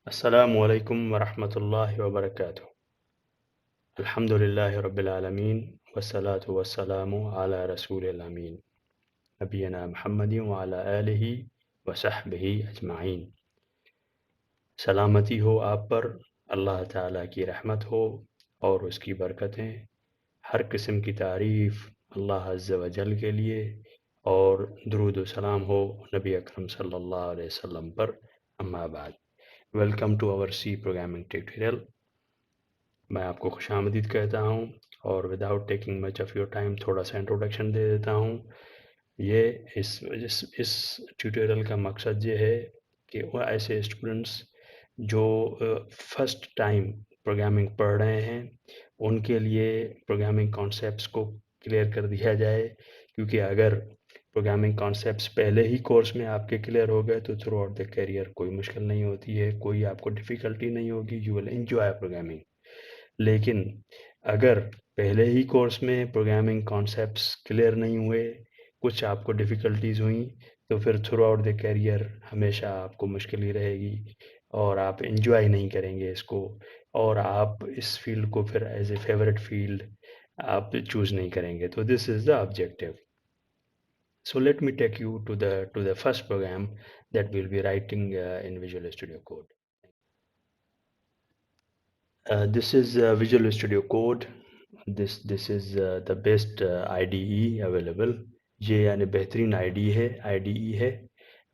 अस्सलामु अलैकुम वरहमतुल्लाहि वबरकातुहू। अल्हम्दुलिल्लाहि रब्बिल आलमीन वस्सलातु वस्सलामु अला रसूलिल अमीन नबियना मुहम्मदिन व अला आलिहि व सहबिहि अजमाइन। सलामती हो आप पर, अल्लाह ताला की रहमत हो और उसकी बरकतें। हर किस्म की तारीफ़ अल्लाह अज़्ज़ व जल के लिए और दुरूद व सलाम हो नबी अकरम सल्लल्लाहु अलैहि वसल्लम पर। अम्मा बाद, welcome to our C programming tutorial. मैं आपको खुशामदीद कहता हूँ और without taking much of your time थोड़ा सा इंट्रोडक्शन दे देता हूँ। ये इस ट्यूटोरियल का मकसद ये है कि वो ऐसे स्टूडेंट्स जो फर्स्ट टाइम प्रोग्रामिंग पढ़ रहे हैं उनके लिए प्रोग्रामिंग कॉन्सेप्ट्स को क्लियर कर दिया जाए, क्योंकि अगर प्रोग्रामिंग कॉन्सेप्ट्स पहले ही कोर्स में आपके क्लियर हो गए तो थ्रू आउट द करियर कोई मुश्किल नहीं होती है, कोई आपको डिफ़िकल्टी नहीं होगी, यू विल एंजॉय प्रोग्रामिंग। लेकिन अगर पहले ही कोर्स में प्रोग्रामिंग कॉन्सेप्ट्स क्लियर नहीं हुए, कुछ आपको डिफ़िकल्टीज़ हुई, तो फिर थ्रू आउट द करियर हमेशा आपको मुश्किल ही रहेगी और आप एंजॉय नहीं करेंगे इसको, और आप इस फील्ड को फिर एज ए फेवरेट फील्ड आप चूज़ नहीं करेंगे। तो this is the objective. So let me take you to the first program that we'll be writing in Visual Studio Code. This is Visual Studio Code. This is the best IDE available. ये यानी बेहतरीन IDE है।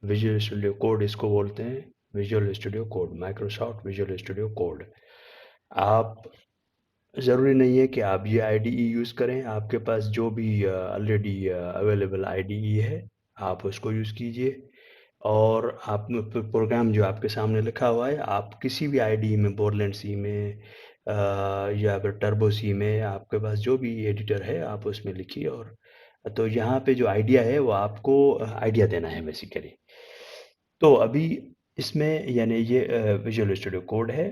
Visual Studio Code इसको बोलते हैं, Visual Studio Code, Microsoft Visual Studio Code। आप ज़रूरी नहीं है कि आप ये IDE यूज़ करें, आपके पास जो भी ऑलरेडी अवेलेबल IDE है आप उसको यूज़ कीजिए। और आप प्रोग्राम जो आपके सामने लिखा हुआ है, आप किसी भी IDE में, बोरलैंड सी में या फिर टर्बो सी में, आपके पास जो भी एडिटर है आप उसमें लिखिए। और तो यहाँ पे जो आइडिया है वो आपको आइडिया देना है बेसिकली। तो अभी इसमें यानी ये विजुअल स्टूडियो कोड है।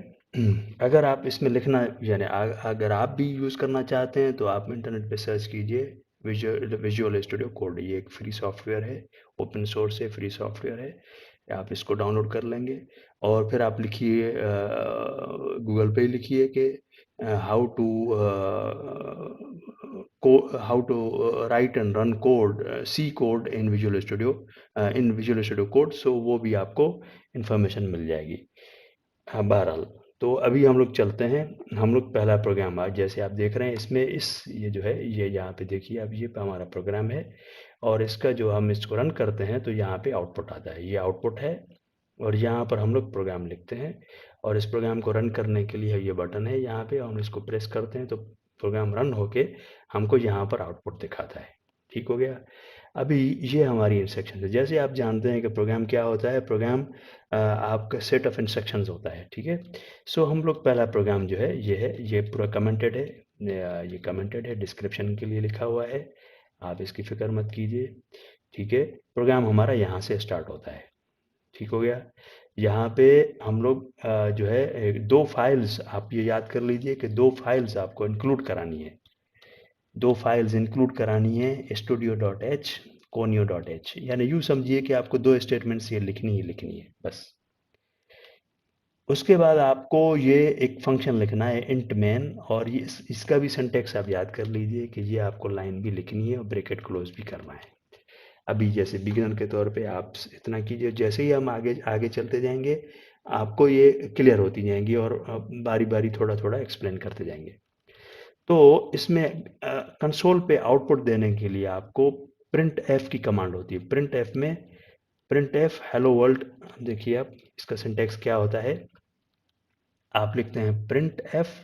अगर आप इसमें लिखना यानी अगर आप भी यूज़ करना चाहते हैं तो आप इंटरनेट पे सर्च कीजिए विजुअल स्टूडियो कोड। ये एक फ्री सॉफ्टवेयर है, ओपन सोर्स है, फ्री सॉफ्टवेयर है। आप इसको डाउनलोड कर लेंगे और फिर आप लिखिए, गूगल पे ही लिखिए कि how to how to write and run code, C code in Visual Studio code. So वो भी आपको इंफॉर्मेशन मिल जाएगी। हाँ, बहरहाल तो अभी हम लोग चलते हैं। हम लोग पहला प्रोग्राम आज जैसे आप देख रहे हैं इसमें ये जो है ये यहाँ पे देखिए, अब ये हमारा प्रोग्राम है और इसका जो हम इसको रन करते हैं तो यहाँ पे आउटपुट आता है, ये आउटपुट है। और यहाँ पर हम लोग प्रोग्राम लिखते हैं और इस प्रोग्राम को रन करने के लिए ये बटन है यहाँ पे, हम इसको प्रेस करते हैं तो प्रोग्राम रन होके हमको यहाँ पर आउटपुट दिखाता है। ठीक हो गया। अभी ये हमारी इंस्ट्रक्शन है। जैसे आप जानते हैं कि प्रोग्राम क्या होता है, प्रोग्राम आपका सेट ऑफ इंस्ट्रक्शंस होता है। ठीक है। सो हम लोग पहला प्रोग्राम जो है, ये पूरा कमेंटेड है, ये कमेंटेड है, डिस्क्रिप्शन के लिए लिखा हुआ है, आप इसकी फिक्र मत कीजिए। ठीक है। प्रोग्राम हमारा यहाँ से स्टार्ट होता है। ठीक हो गया। यहाँ पे हम लोग जो है दो फाइल्स, आप ये याद कर लीजिए कि दो फाइल्स आपको इंक्लूड करानी है। दो फाइल्स इंक्लूड करानी है, studio.h, conio.h। यानी यूँ समझिए कि आपको दो स्टेटमेंट्स ये लिखनी ही लिखनी है बस। उसके बाद आपको ये एक फंक्शन लिखना है इंट मैन, और ये इसका भी सिंटैक्स आप याद कर लीजिए कि ये आपको लाइन भी लिखनी है और ब्रैकेट क्लोज भी करना है। अभी जैसे बिगिनर के तौर पे आप इतना कीजिए, जैसे ही हम आगे आगे चलते जाएंगे आपको ये क्लियर होती जाएंगी और बारी बारी थोड़ा थोड़ा एक्सप्लेन करते जाएंगे। तो इसमें कंसोल पे आउटपुट देने के लिए आपको प्रिंट एफ की कमांड होती है। प्रिंट एफ में प्रिंट एफ हेलो वर्ल्ड, देखिए आप इसका सिंटैक्स क्या होता है। आप लिखते हैं print F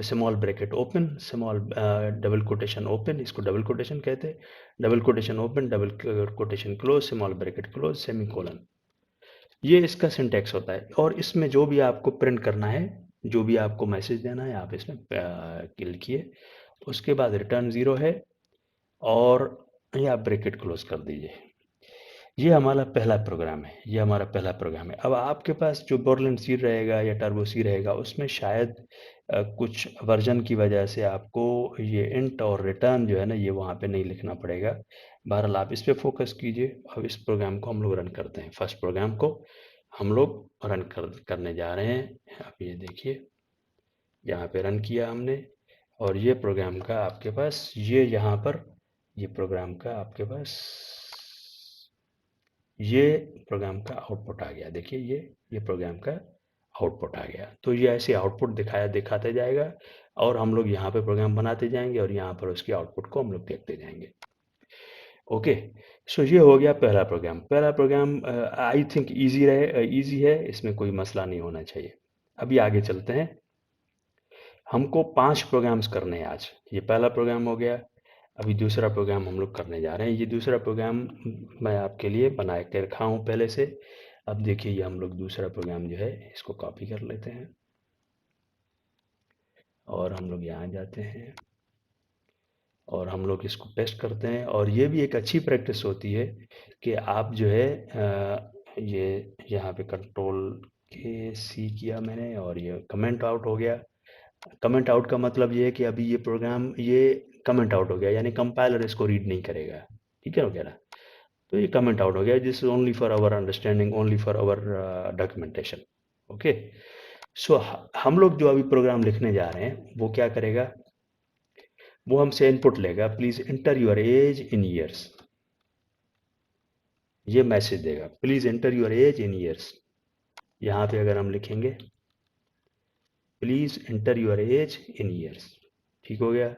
small bracket open, small double quotation open, इसको डबल कोटेशन कहते हैं, double quotation open, double quotation close, small bracket close, semi colon. ये इसका सिंटैक्स होता है। और इसमें जो भी आपको प्रिंट करना है, जो भी आपको मैसेज देना है, आप इसमें लिखिए। उसके बाद रिटर्न 0 है और ये आप ब्रैकेट क्लोज कर दीजिए। ये हमारा पहला प्रोग्राम है, ये हमारा पहला प्रोग्राम है। अब आपके पास जो बोरलैंड सी रहेगा या टर्बो सी रहेगा उसमें शायद कुछ वर्जन की वजह से आपको ये इंट और रिटर्न जो है ना ये वहाँ पे नहीं लिखना पड़ेगा। बहरहाल आप इस पे फोकस कीजिए। अब इस प्रोग्राम को हम लोग रन करते हैं, फर्स्ट प्रोग्राम को हम लोग करने जा रहे हैं। अब ये देखिए, यहाँ पे रन किया हमने, और ये प्रोग्राम का आपके पास, ये यहाँ पर, ये प्रोग्राम का आपके पास, ये प्रोग्राम का आउटपुट आ गया। देखिए ये प्रोग्राम का आउटपुट आ गया। तो ये ऐसे आउटपुट दिखाते जाएगा, और हम लोग यहाँ पे प्रोग्राम बनाते जाएंगे, और यहाँ पर उसके आउटपुट को हम लोग देखते जाएंगे। ओके, सो ये हो गया पहला प्रोग्राम। पहला प्रोग्राम आई थिंक इजी है, इसमें कोई मसला नहीं होना चाहिए। अभी आगे चलते हैं। हमको 5 प्रोग्राम्स करने हैं आज। ये पहला प्रोग्राम हो गया। अभी दूसरा प्रोग्राम हम लोग करने जा रहे हैं। ये दूसरा प्रोग्राम मैं आपके लिए बना के रखा हूँ पहले से। अब देखिए, ये हम लोग दूसरा प्रोग्राम जो है इसको कॉपी कर लेते हैं, और हम लोग यहाँ जाते हैं, और हम लोग इसको पेस्ट करते हैं। और ये भी एक अच्छी प्रैक्टिस होती है कि आप जो है ये यहाँ पे कंट्रोल के सी किया मैंने, और ये कमेंट आउट हो गया। कमेंट आउट का मतलब ये है कि अभी ये प्रोग्राम ये कमेंट आउट हो गया, यानी कंपाइलर इसको रीड नहीं करेगा। ठीक है वगैरह। तो ये कमेंट आउट हो गया। This is only for our understanding, only for our documentation. Okay, so हम लोग जो अभी प्रोग्राम लिखने जा रहे हैं वो क्या करेगा, वो हमसे इनपुट लेगा, please enter your age in years. ये मैसेज देगा, please enter your age in years. यहाँ पे अगर हम लिखेंगे please enter your age in years, ठीक हो गया।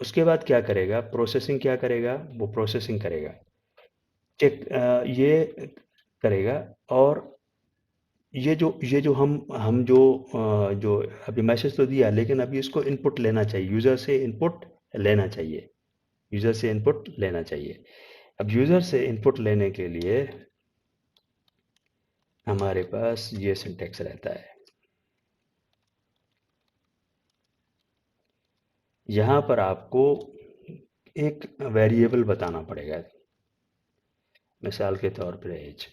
उसके बाद क्या करेगा, प्रोसेसिंग क्या करेगा, वो प्रोसेसिंग करेगा, चेक ये करेगा। और ये जो जो अभी मैसेज तो दिया, लेकिन अभी इसको इनपुट लेना चाहिए, यूज़र से इनपुट लेना चाहिए, यूज़र से इनपुट लेना चाहिए। अब यूज़र से इनपुट लेने के लिए हमारे पास ये सिंटेक्स रहता है। यहाँ पर आपको एक वेरिएबल बताना पड़ेगा, मिसाल के तौर पर एज।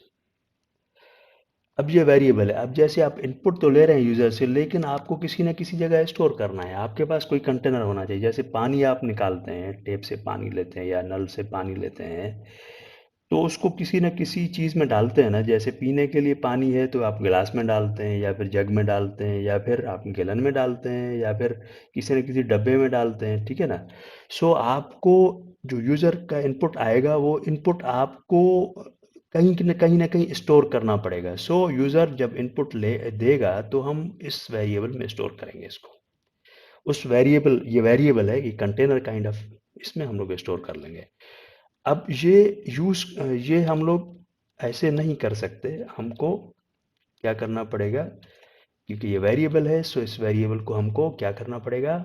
अब ये वेरिएबल है। अब जैसे आप इनपुट तो ले रहे हैं यूज़र से, लेकिन आपको किसी न किसी जगह स्टोर करना है। आपके पास कोई कंटेनर होना चाहिए। जैसे पानी आप निकालते हैं, टेप से पानी लेते हैं या नल से पानी लेते हैं, तो उसको किसी न किसी चीज़ में डालते हैं ना। जैसे पीने के लिए पानी है तो आप गिलास में डालते हैं, या फिर जग में डालते हैं, या फिर आप गैलन में डालते हैं, या फिर किसी न किसी डब्बे में डालते हैं। ठीक है ना। सो आपको जो यूज़र का इनपुट आएगा, वो इनपुट आपको कहीं ना कहीं स्टोर करना पड़ेगा। सो यूज़र जब इनपुट ले देगा, तो हम इस वेरिएबल में स्टोर करेंगे इसको। उस वेरिएबल, ये वेरिएबल है, ये कंटेनर काइंड ऑफ, इसमें हम लोग स्टोर कर लेंगे। अब ये हम लोग ऐसे नहीं कर सकते। हमको क्या करना पड़ेगा, क्योंकि ये वेरिएबल है, सो इस वेरिएबल को हमको क्या करना पड़ेगा,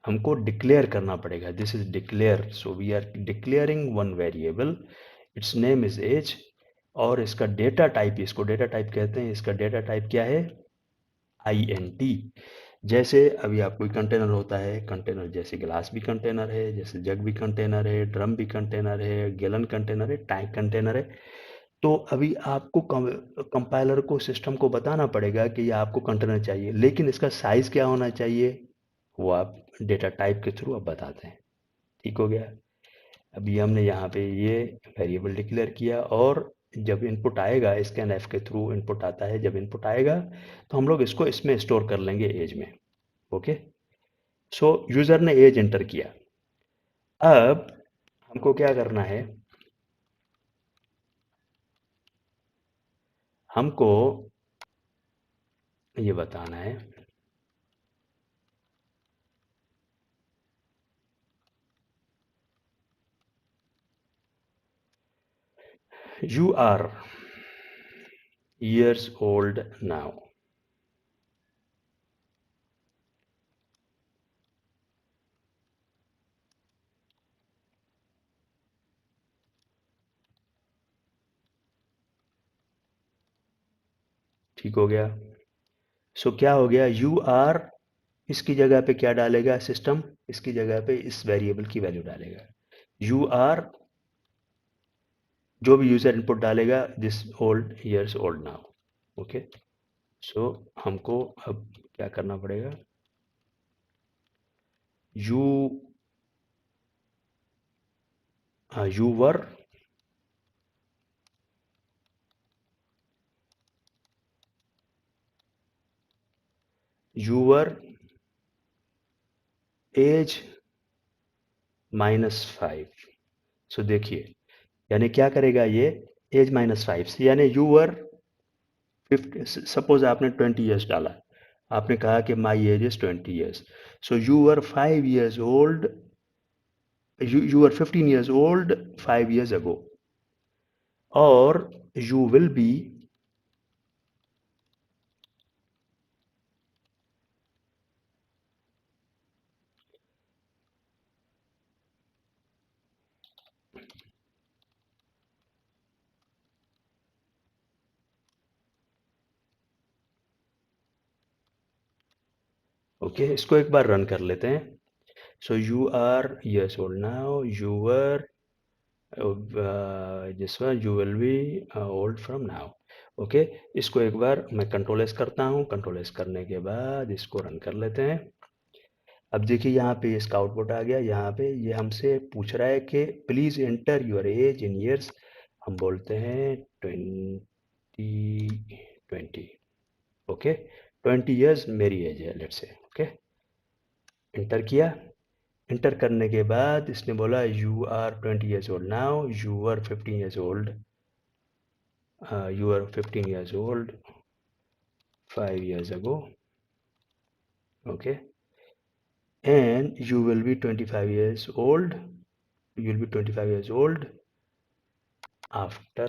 हमको डिक्लेयर करना पड़ेगा। This is declare, so we are declaring one variable, its name is age. और इसका डेटा टाइप, इसको डेटा टाइप कहते हैं। इसका डेटा टाइप क्या है, INT। जैसे अभी आप कोई कंटेनर होता है, कंटेनर जैसे गिलास भी कंटेनर है, जैसे जग भी कंटेनर है, ड्रम भी कंटेनर है, गैलन कंटेनर है, टैंक कंटेनर है। तो अभी आपको कंपाइलर को, सिस्टम को बताना पड़ेगा कि ये आपको कंटेनर चाहिए, लेकिन इसका साइज क्या होना चाहिए, वो आप डेटा टाइप के थ्रू आप बताते हैं। ठीक हो गया। अभी हमने यहाँ पे ये वेरिएबल डिक्लेयर किया, और जब इनपुट आएगा, स्कैन एफ के थ्रू इनपुट आता है, जब इनपुट आएगा तो हम लोग इसको इसमें स्टोर कर लेंगे, एज में। ओके, सो यूजर ने एज एंटर किया। अब हमको क्या करना है, हमको ये बताना है, you are years old now। ठीक हो गया। सो क्या हो गया, यू आर, इसकी जगह पे क्या डालेगा सिस्टम, इसकी जगह पे इस वेरिएबल की वैल्यू डालेगा। यू आर, जो भी यूजर इनपुट डालेगा, this old, years old now. Okay, so हमको अब क्या करना पड़ेगा, you your your age -5। So देखिए, यानी क्या करेगा ये, एज -5 से, यानी यूअर 50, सपोज आपने 20 ईयर्स डाला, आपने कहा कि my age is 20 years, so your 5 years old, you are 15 years old 5 years ago, or you will be okay इसको एक बार रन कर लेते हैं। So you are years old now, you were this one you will be old from now। Okay इसको एक बार मैं control S करता हूँ, कंट्रोल एस करने के बाद इसको रन कर लेते हैं। अब देखिए यहाँ पे इसका आउटपुट आ गया, यहाँ पे ये हमसे पूछ रहा है कि please enter your age in years. हम बोलते हैं 20। ओके 20 ईयर्स मेरी एज है, लेट्स से। ओके एंटर किया, एंटर करने के बाद इसने बोला you are 20 years old now, you are 15 years old, you are 15 years old 5 years ago. Okay and you will be 25 years old, you will be 25 years old after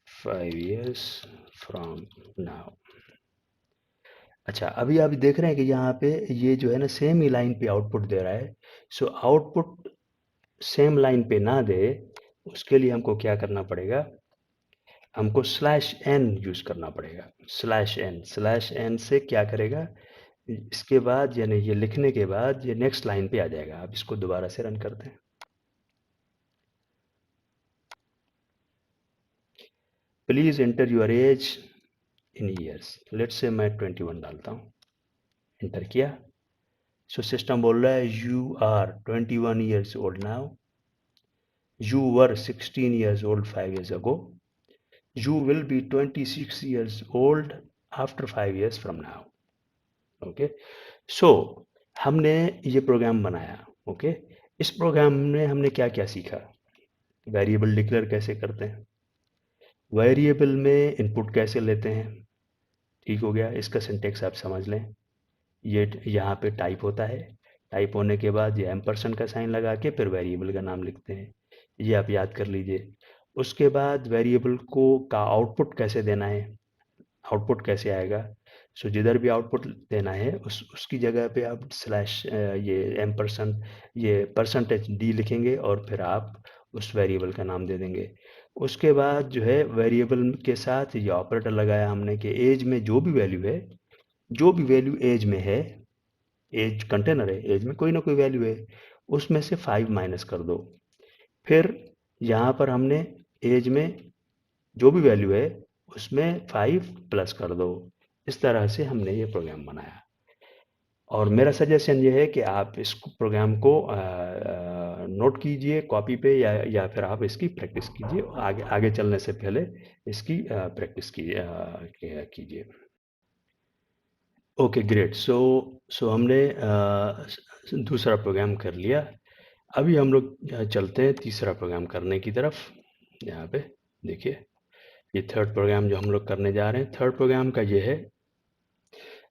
5 years from now। अच्छा अभी आप देख रहे हैं कि यहाँ पे ये जो है ना सेम ही लाइन पे आउटपुट दे रहा है। सो आउटपुट सेम लाइन पे ना दे, उसके लिए हमको क्या करना पड़ेगा, हमको /n यूज करना पड़ेगा। /n से क्या करेगा, इसके बाद यानी ये लिखने के बाद ये नेक्स्ट लाइन पे आ जाएगा। आप इसको दोबारा से रन करते हैं। Please enter your age in years, let's say मैं 21 डालता हूँ, एंटर किया। सो सिस्टम बोल रहा है you are 21 years old now, you were 16 years old 5 years ago, you will be 26 years old after 5 years from now। Okay so हमने ये programme बनाया। ओके इस प्रोग्राम में हमने क्या क्या सीखा, वेरिएबल डिक्लेयर कैसे करते हैं, वेरिएबल में इनपुट कैसे लेते हैं, ठीक हो गया। इसका सिंटेक्स आप समझ लें, ये यहाँ पे टाइप होता है, टाइप होने के बाद ये एम्परसेंड का साइन लगा के फिर वेरिएबल का नाम लिखते हैं, ये आप याद कर लीजिए। उसके बाद वेरिएबल को का आउटपुट कैसे देना है, आउटपुट कैसे आएगा। सो जिधर भी आउटपुट देना है उसकी जगह पे आप स्लैश ये एम्परसेंड ये %d लिखेंगे और फिर आप उस वेरिएबल का नाम दे देंगे। उसके बाद जो है वेरिएबल के साथ ये ऑपरेटर लगाया हमने कि एज में जो भी वैल्यू है, जो भी वैल्यू एज में है, एज कंटेनर है, एज में कोई ना कोई वैल्यू है, उसमें से 5 माइनस कर दो। फिर यहाँ पर हमने एज में जो भी वैल्यू है उसमें 5 प्लस कर दो। इस तरह से हमने ये प्रोग्राम बनाया। और मेरा सजेशन ये है कि आप इस प्रोग्राम को नोट कीजिए कॉपी पे, या फिर आप इसकी प्रैक्टिस कीजिए, आगे आगे चलने से पहले इसकी प्रैक्टिस कीजिए। Okay great. सो हमने दूसरा प्रोग्राम कर लिया। अभी हम लोग चलते हैं तीसरा प्रोग्राम करने की तरफ। यहाँ पे देखिए ये थर्ड प्रोग्राम जो हम लोग करने जा रहे हैं, थर्ड प्रोग्राम का ये है,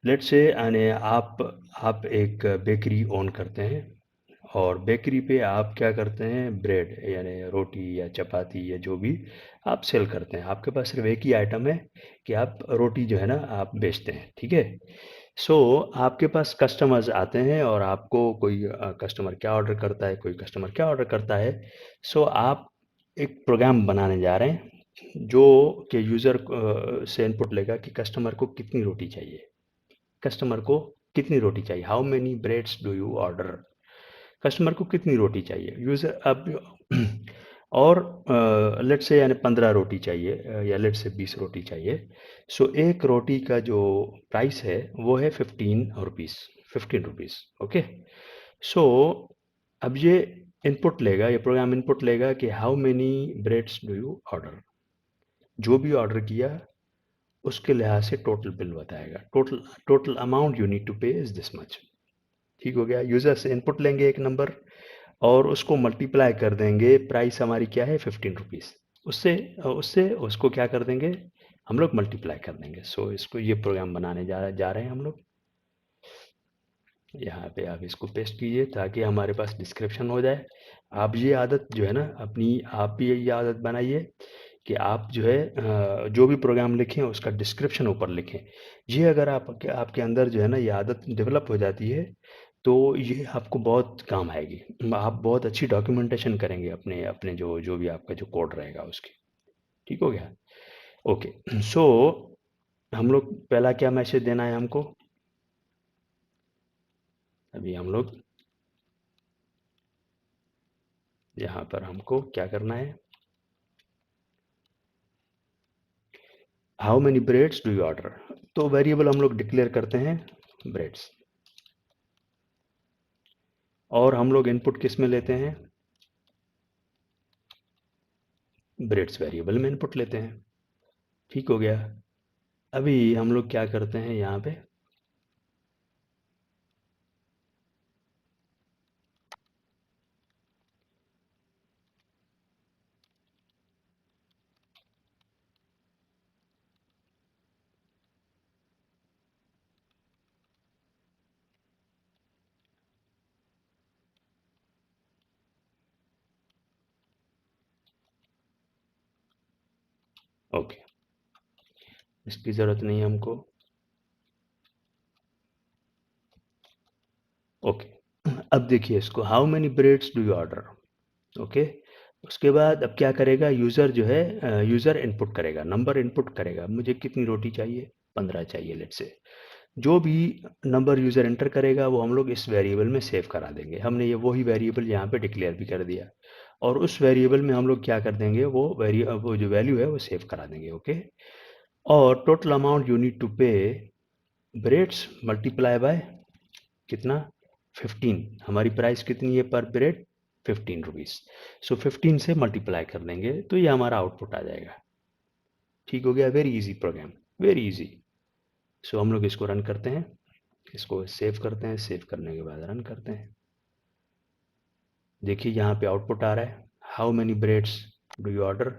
लेट्स से यानी आप एक बेकरी ओन करते हैं और बेकरी पे आप क्या करते हैं, ब्रेड यानी रोटी या चपाती या जो भी आप सेल करते हैं। आपके पास सिर्फ एक ही आइटम है कि आप रोटी जो है ना आप बेचते हैं, ठीक है। सो आपके पास कस्टमर्स आते हैं और आपको कोई कस्टमर क्या ऑर्डर करता है, कोई कस्टमर क्या ऑर्डर करता है। सो आप एक प्रोग्राम बनाने जा रहे हैं जो कि यूज़र से इनपुट लेगा कि कस्टमर को कितनी रोटी चाहिए, कस्टमर को कितनी रोटी चाहिए, how many breads do you order, customer को कितनी रोटी चाहिए यूज़र। अब और लेट से यानी 15 रोटी चाहिए या लेट से 20 रोटी चाहिए। सो एक रोटी का जो प्राइस है वो है 15 रुपीज़। ओके सो अब ये इनपुट लेगा, ये प्रोग्राम इनपुट लेगा कि how many breads do you order, जो भी ऑर्डर किया उसके लिहाज से टोटल बिल बताएगा। Total amount you need to pay is this much. ठीक हो गया। यूजर से इनपुट लेंगे एक नंबर और उसको मल्टीप्लाई कर देंगे। प्राइस हमारी क्या है, 15 रुपीज़। उससे उससे उसको क्या कर देंगे, हम लोग मल्टीप्लाई कर देंगे। सो इसको ये प्रोग्राम बनाने जा रहे हैं हम लोग। यहाँ पे आप इसको पेस्ट कीजिए ताकि हमारे पास डिस्क्रिप्शन हो जाए। आप ये आदत जो है ना अपनी, आप भी ये आदत बनाइए कि आप जो है जो भी प्रोग्राम लिखें उसका डिस्क्रिप्शन ऊपर लिखें। ये अगर आपके अंदर जो है ना ये आदत डेवलप हो जाती है तो ये आपको बहुत काम आएगी। आप बहुत अच्छी डॉक्यूमेंटेशन करेंगे अपने अपने जो जो भी आपका जो कोड रहेगा उसकी। ठीक हो गया। ओके। सो हम लोग पहला क्या मैसेज देना है हमको, अभी हम लोग यहाँ पर हमको क्या करना है, how many breads do you order. तो वेरिएबल हम लोग डिक्लेयर करते हैं ब्रेड्स, और हम लोग इनपुट किस में लेते हैं, ब्रेड्स वेरिएबल में इनपुट लेते हैं। ठीक हो गया। अभी हम लोग क्या करते हैं यहाँ पे, ओके इसकी ज़रूरत नहीं है हमको। ओके अब देखिए इसको, how many breads do you order. Okay उसके बाद अब क्या करेगा यूज़र जो है, यूज़र इनपुट करेगा, नंबर इनपुट करेगा, मुझे कितनी रोटी चाहिए, 15 चाहिए लेट से। जो भी नंबर यूज़र एंटर करेगा वो हम लोग इस वेरिएबल में सेव करा देंगे। हमने ये वही वेरिएबल यहाँ पे डिक्लेयर भी कर दिया, और उस वेरिएबल में हम लोग क्या कर देंगे, वो जो वैल्यू है वो सेव करा देंगे। ओके। और total amount you need to pay breads multiply by कितना, 15। हमारी प्राइस कितनी है पर ब्रेड, 15 रुपीज़। सो 15 से मल्टीप्लाई कर देंगे तो ये हमारा आउटपुट आ जाएगा। ठीक हो गया। Very easy program, very easy. So हम लोग इसको रन करते हैं, इसको सेव करते हैं, सेव करने के बाद रन करते हैं। देखिए यहाँ पे आउटपुट आ रहा है, how many breads do you order.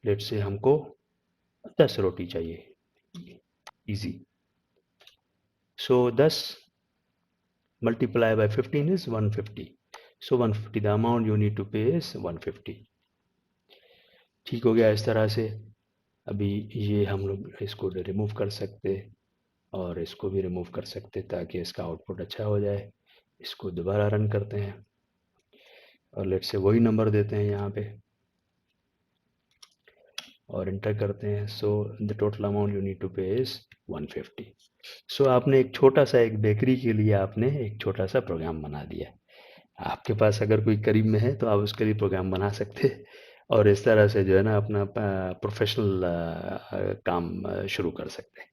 Let say हमको 10 रोटी चाहिए, easy. So 10 multiply by 15 is 150। So 150 the amount you need to pay is 150। ठीक हो गया इस तरह से। अभी ये हम लोग इसको रिमूव कर सकते और इसको भी रिमूव कर सकते ताकि इसका आउटपुट अच्छा हो जाए। इसको दोबारा रन करते हैं और लेट से वही नंबर देते हैं यहाँ पे और इंटर करते हैं। So the total amount you need to pay is 150। So आपने एक छोटा सा, एक बेकरी के लिए आपने एक छोटा सा प्रोग्राम बना दिया। आपके पास अगर कोई करीब में है तो आप उसके लिए प्रोग्राम बना सकते हैं और इस तरह से जो है ना अपना प्रोफेशनल काम शुरू कर सकते हैं।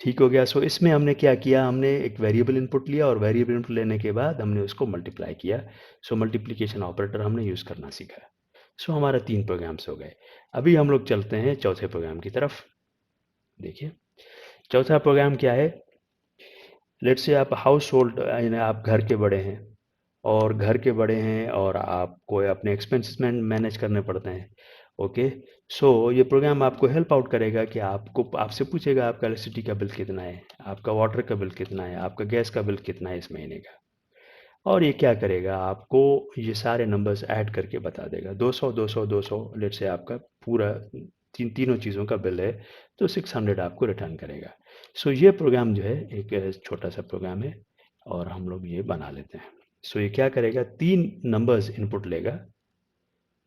ठीक हो गया। सो इसमें हमने क्या किया, हमने एक वेरिएबल इनपुट लिया और वेरिएबल इनपुट लेने के बाद हमने उसको मल्टीप्लाई किया। सो मल्टीप्लिकेशन ऑपरेटर हमने यूज़ करना सीखा। सो हमारा 3 प्रोग्राम्स हो गए। अभी हम लोग चलते हैं चौथे प्रोग्राम की तरफ। देखिए चौथा प्रोग्राम क्या है, लेट्स से आप हाउस होल्ड यानी आप घर के बड़े हैं, और घर के बड़े हैं और आपको अपने एक्सपेंसेस मैनेज करने पड़ते हैं। ओके। सो ये प्रोग्राम आपको हेल्प आउट करेगा कि आपको आपसे पूछेगा आपका इलेक्ट्रिसिटी का बिल कितना है, आपका वाटर का बिल कितना है, आपका गैस का बिल कितना है इस महीने का। और ये क्या करेगा, आपको ये सारे नंबर्स ऐड करके बता देगा। 200 200 200 लेट से आपका पूरा तीनों चीज़ों का बिल है तो 600 आपको रिटर्न करेगा। सो ये प्रोग्राम जो है एक छोटा सा प्रोग्राम है और हम लोग ये बना लेते हैं। सो ये क्या करेगा, 3 नंबर्स इनपुट लेगा।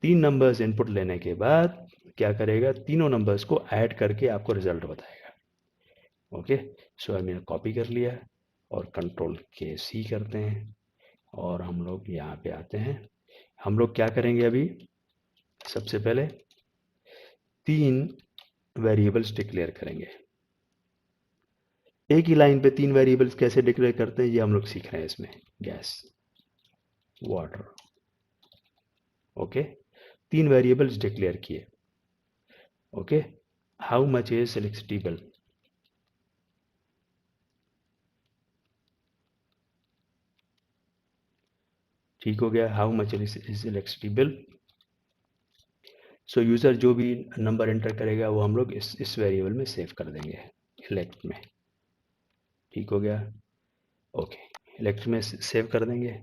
3 नंबर्स इनपुट लेने के बाद क्या करेगा, तीनों नंबर्स को ऐड करके आपको रिजल्ट बताएगा। ओके। सो मैंने कॉपी कर लिया और कंट्रोल के सी करते हैं और हम लोग यहाँ पे आते हैं। हम लोग क्या करेंगे, अभी सबसे पहले 3 वेरिएबल्स डिक्लेयर करेंगे। एक ही लाइन पे 3 वेरिएबल्स कैसे डिक्लेयर करते हैं ये हम लोग सीख रहे हैं इसमें। Gas, water. Okay. 3 variables declare किए। Okay. How much is electricity bill? ठीक हो गया, how much is electricity bill. So user जो भी नंबर एंटर करेगा वो हम लोग इस वेरिएबल में सेव कर देंगे, इलेक्ट में। ठीक हो गया, ओके, इलेक्ट में सेव कर देंगे।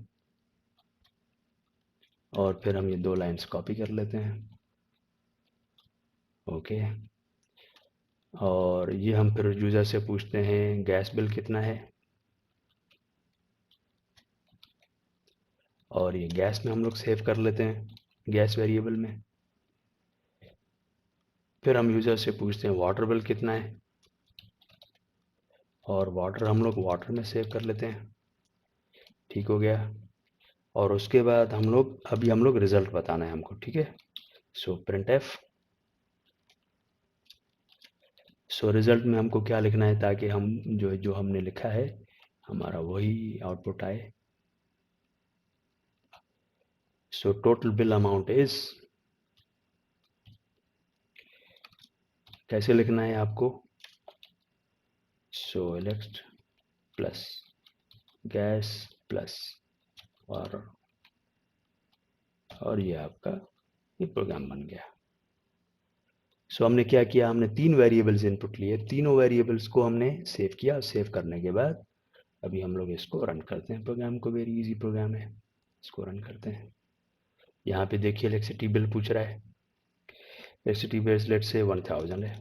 और फिर हम ये 2 लाइन्स कॉपी कर लेते हैं, ओके। और ये हम फिर यूज़र से पूछते हैं गैस बिल कितना है, और ये गैस में हम लोग सेव कर लेते हैं, गैस वेरिएबल में। फिर हम यूज़र से पूछते हैं वाटर बिल कितना है, और वाटर हम लोग वाटर में सेव कर लेते हैं। ठीक हो गया, और उसके बाद हम लोग रिज़ल्ट बताना है हमको, ठीक है। So print f. So result में हमको क्या लिखना है, ताकि हम जो जो हमने लिखा है हमारा वही आउटपुट आए। So total bill amount is, कैसे लिखना है आपको, so elect plus gas plus water, और ये आपका ये प्रोग्राम बन गया। सो हमने क्या किया, हमने 3 वेरिएबल्स इनपुट लिए, तीनों वेरिएबल्स को हमने सेव किया। सेव करने के बाद अभी हम लोग इसको रन करते हैं, प्रोग्राम को। वेरी इजी प्रोग्राम है, इसको रन करते हैं। यहाँ पे देखिए इलेक्ट्रिसिटी बिल पूछ रहा है, इलेक्ट्रिसिटी बिल लेट से 1000 है।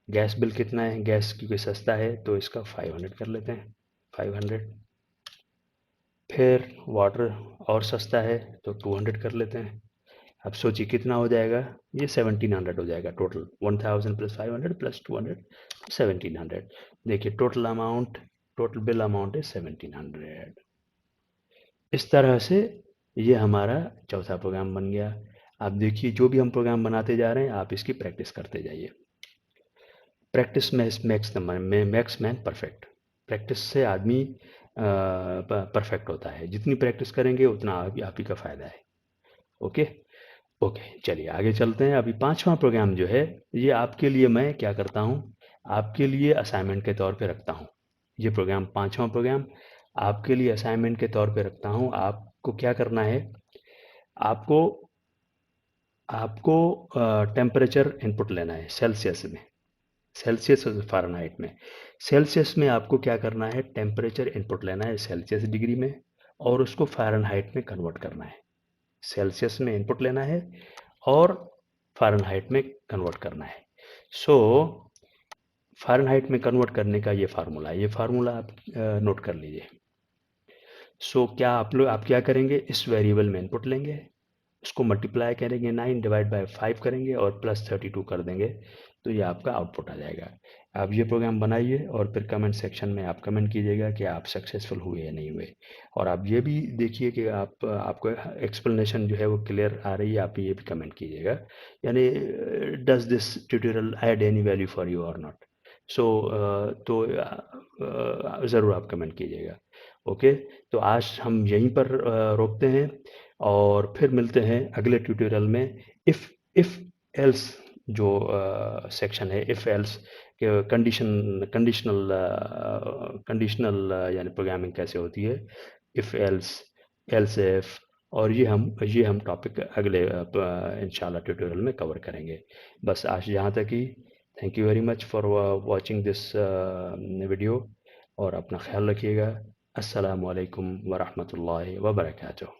गैस बिल कितना है, गैस क्योंकि सस्ता है तो इसका 500 कर लेते हैं, 500। फिर वाटर और सस्ता है तो 200 कर लेते हैं। अब सोचिए कितना हो जाएगा, ये 1700 हो जाएगा टोटल, 1000 प्लस 500 प्लस 200, 1700। देखिए टोटल बिल अमाउंट है 1700। इस तरह से ये हमारा चौथा प्रोग्राम बन गया। आप देखिए जो भी हम प्रोग्राम बनाते जा रहे हैं आप इसकी प्रैक्टिस करते जाइए। Practice max man perfect. Practice से आदमी परफेक्ट होता है, जितनी प्रैक्टिस करेंगे उतना आप ही का फ़ायदा है। ओके, ओके, चलिए आगे चलते हैं। अभी 5वां प्रोग्राम जो है ये आपके लिए मैं क्या करता हूँ, आपके लिए असाइनमेंट के तौर पे रखता हूँ। ये प्रोग्राम 5वां प्रोग्राम आपके लिए असाइनमेंट के तौर पे रखता हूँ। आपको क्या करना है, आपको आपको टेम्परेचर इनपुट लेना है सेल्सियस में, सेल्सियस और फ़ारेनहाइट में। सेल्सियस में आपको क्या करना है, टेम्परेचर इनपुट लेना है सेल्सियस डिग्री में, और उसको फ़ारेनहाइट में कन्वर्ट करना है। सेल्सियस में इनपुट लेना है और फ़ारेनहाइट में कन्वर्ट करना है। सो फ़ारेनहाइट में कन्वर्ट करने का ये फार्मूला है, ये फार्मूला आप नोट कर लीजिए। सो क्या आप क्या करेंगे, इस वेरिएबल में इनपुट लेंगे, उसको मल्टीप्लाई करेंगे, 9 डिवाइड बाय 5 करेंगे और प्लस 32 कर देंगे, तो ये आपका आउटपुट आ जाएगा। आप ये प्रोग्राम बनाइए और फिर कमेंट सेक्शन में आप कमेंट कीजिएगा कि आप सक्सेसफुल हुए या नहीं हुए। और आप ये भी देखिए कि आपको एक्सप्लेनेशन जो है वो क्लियर आ रही है, आप ये भी कमेंट कीजिएगा, यानी does this tutorial add any value for you और नॉट। सो तो ज़रूर आप कमेंट कीजिएगा। ओके, तो आज हम यहीं पर रोकते हैं और फिर मिलते हैं अगले ट्यूटोरियल में। इफ़ एल्स जो सेक्शन है, इफ़ एल्स के कंडीशनल यानी प्रोग्रामिंग कैसे होती है, इफ़ एल्स, एल्स इफ, और ये हम टॉपिक अगले इंशाल्लाह ट्यूटोरियल में कवर करेंगे। बस आज यहाँ तक ही। Thank you very much for watching this video, और अपना ख्याल रखिएगा। अस्सलामु अलैकुम वरहमतुल्लाहि वबरकातुहू।